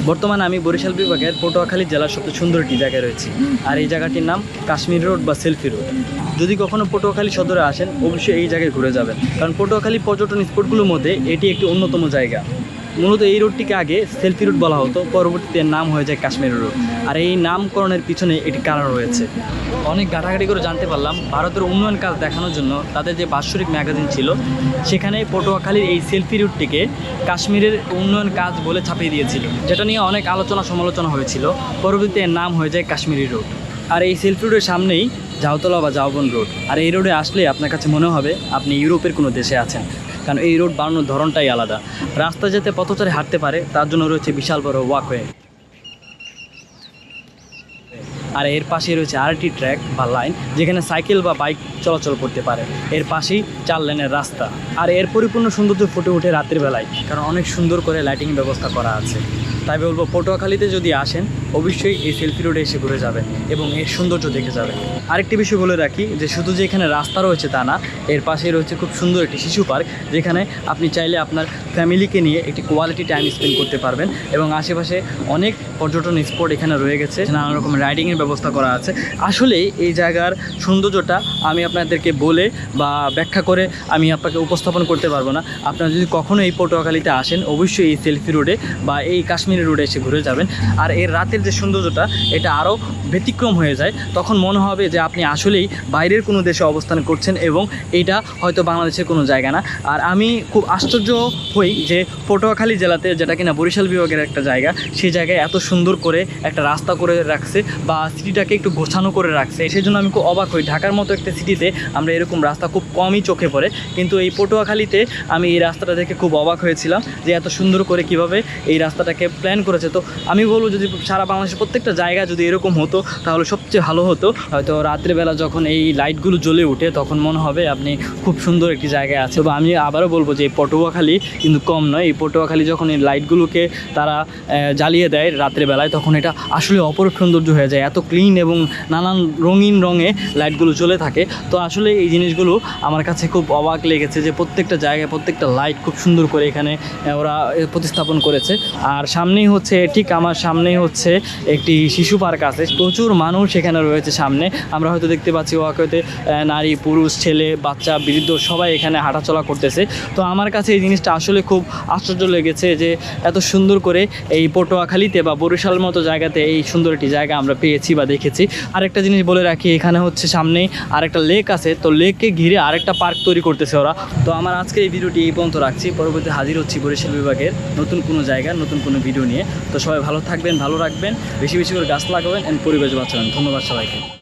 বর্তমানে আমি বরিশাল বিভাগের পটুয়াখালী জেলার সবচেয়ে সুন্দর একটি জায়গায় রয়েছি, আর এই জায়গাটির নাম কাশ্মীর রোড বা সেলফি রোড। যদি কখনো পটুয়াখালী সদরে আসেন অবশ্যই এই জায়গায় ঘুরে যাবেন, কারণ পটুয়াখালী পর্যটন স্পটগুলোর মধ্যে এটি একটি অন্যতম জায়গা। মূলত এই রোডটিকে আগে সেলফি রোড বলা হতো, পরবর্তীতে নাম হয়ে যায় কাশ্মীর রোড। আর এই নামকরণের পিছনে একটি কারণ রয়েছে। অনেক ঘাটাঘাটি করে জানতে পারলাম ভারতের উন্নয়ন কাজ দেখানোর জন্য তাদের যে বাৎসরিক ম্যাগাজিন ছিল সেখানে পটুয়াখালীর এই সেলফি রোডটিকে কাশ্মীরের উন্নয়ন কাজ বলে ছাপিয়ে দিয়েছিল, যেটা নিয়ে অনেক আলোচনা সমালোচনা হয়েছিল। পরবর্তীতে নাম হয়ে যায় কাশ্মীরি রোড। আর এই সেলফি রোডের সামনেই ঝাউতলা বা ঝাউবন রোড। আর এই রোডে আসলে আপনার কাছে মনে হবে আপনি ইউরোপের কোনো দেশে আছেন, কারণ এই রোড বানানোর ধরনটাই আলাদা। রাস্তা যাতে পথচারী হাঁটতে পারে তার জন্য রয়েছে বিশাল বড় ওয়াকওয়ে। আর এর পাশে রয়েছে আরেকটি ট্র্যাক বা লাইন যেখানে সাইকেল বা বাইক চলাচল করতে পারে। এর পাশেই 4 লেনের রাস্তা। আর এর পরিপূর্ণ সৌন্দর্য ফুটে ওঠে রাতের বেলায়, কারণ অনেক সুন্দর করে লাইটিং ব্যবস্থা করা আছে। তাই বলবো পটুয়াখালীতে যদি আসেন অবশ্যই এই সেলফি রোডে এসে ঘুরে যাবেন এবং এর সৌন্দর্য দেখে যাবেন। আরেকটি বিষয় বলে রাখি যে শুধু যে এখানে রাস্তা রয়েছে তা না, এর পাশেই রয়েছে খুব সুন্দর একটি শিশু পার্ক, যেখানে আপনি চাইলে আপনার ফ্যামিলিকে নিয়ে একটি কোয়ালিটি টাইম স্পেন্ড করতে পারবেন। এবং আশেপাশে অনেক পর্যটন স্পট এখানে রয়ে গেছে, নানা রকম রাইডিংয়ের ব্যবস্থা করা আছে। আসলে এই জায়গার সৌন্দর্যটা আমি আপনাদেরকে বলে বা ব্যাখ্যা করে আমি আপনাকে উপস্থাপন করতে পারবো না। আপনারা যদি কখনো এই পটুয়াখালীতে আসেন অবশ্যই এই সেলফি রোডে বা এই কাশ্মীরি রোডে এসে ঘুরে যাবেন। আর এর রাতের যে সৌন্দর্যটা এটা আরও ব্যতিক্রম হয়ে যায়। তখন মনে হবে যে আপনি আসলেই বাইরের কোনো দেশে অবস্থান করছেন এবং এটা হয়তো বাংলাদেশের কোনো জায়গা না। আর আমি খুব আশ্চর্য হই যে পটুয়াখালী জেলাতে, যেটা কিনা বরিশাল বিভাগের একটা জায়গা, সেই জায়গায় এত সুন্দর করে একটা রাস্তা করে রাখছে বা সিটিটাকে একটু গোছানো করে রাখছে। সেই জন্য আমি খুব অবাক হই। ঢাকার মতো একটা সিটিতে আমরা এরকম রাস্তা খুব কমই চোখে পড়ে, কিন্তু এই পটুয়াখালীতে আমি এই রাস্তাটা দেখে খুব অবাক হয়েছিলাম যে এত সুন্দর করে কিভাবে এই রাস্তাটাকে প্ল্যান করেছে। তো আমি বলবো যদি সারা বাংলাদেশের প্রত্যেকটা জায়গা যদি এরকম হতো তাহলে সবচেয়ে ভালো হতো। হয়তো রাত্রেবেলা যখন এই লাইটগুলো জ্বলে উঠে তখন মনে হবে আপনি খুব সুন্দর একটি জায়গায় আছে। তো আমি আবারও বলবো যে এই পটুয়াখালী কিন্তু কম নয়। এই পটুয়াখালী যখন এই লাইটগুলোকে তারা জ্বালিয়ে দেয় রাত্রেবেলায় তখন এটা আসলে অপরূপ সৌন্দর্য হয়ে যায়। এত ক্লিন এবং নানান রঙিন রঙে লাইটগুলো জ্বলে থাকে। তো আসলে এই জিনিসগুলো আমার কাছে খুব অবাক লেগেছে যে প্রত্যেকটা জায়গায় প্রত্যেকটা লাইট খুব সুন্দর করে এখানে ওরা প্রতিস্থাপন করেছে। আর সামনেই হচ্ছে, ঠিক আমার সামনেই হচ্ছে একটি শিশু পার্ক আছে। প্রচুর মানুষ এখানে রয়েছে সামনে। আমরা হয়তো দেখতে পাচ্ছি ওয়াকওয়েতে নারী, পুরুষ, ছেলে, বাচ্চা, বৃদ্ধ সবাই এখানে হাঁটাচলা করতেছে। তো আমার কাছে এই জিনিসটা আসলে খুব আশ্চর্য লেগেছে যে এত সুন্দর করে এই পটুয়াখালীতে বা বরিশাল মতো জায়গাতে এই সুন্দর একটি জায়গা আমরা পেয়েছি বা দেখেছি। আরেকটা জিনিস বলে রাখি, এখানে হচ্ছে সামনেই আরেকটা লেক আছে। তো লেককে ঘিরে আরেকটা পার্ক তৈরি করতেছে ওরা। তো আমার আজকে এই ভিডিওটি এই পর্যন্ত রাখছি। পরবর্তী হাজির হচ্ছি বরিশাল বিভাগের নতুন কোনো জায়গা, নতুন কোনো ভিডিও নিয়ে। তো সবাই ভালো থাকবেন, ভালো রাখবেন, বেশি বেশি করে গাছ লাগাবেন এন্ড পরিবেশ বাঁচাবেন। ধন্যবাদ সবাইকে।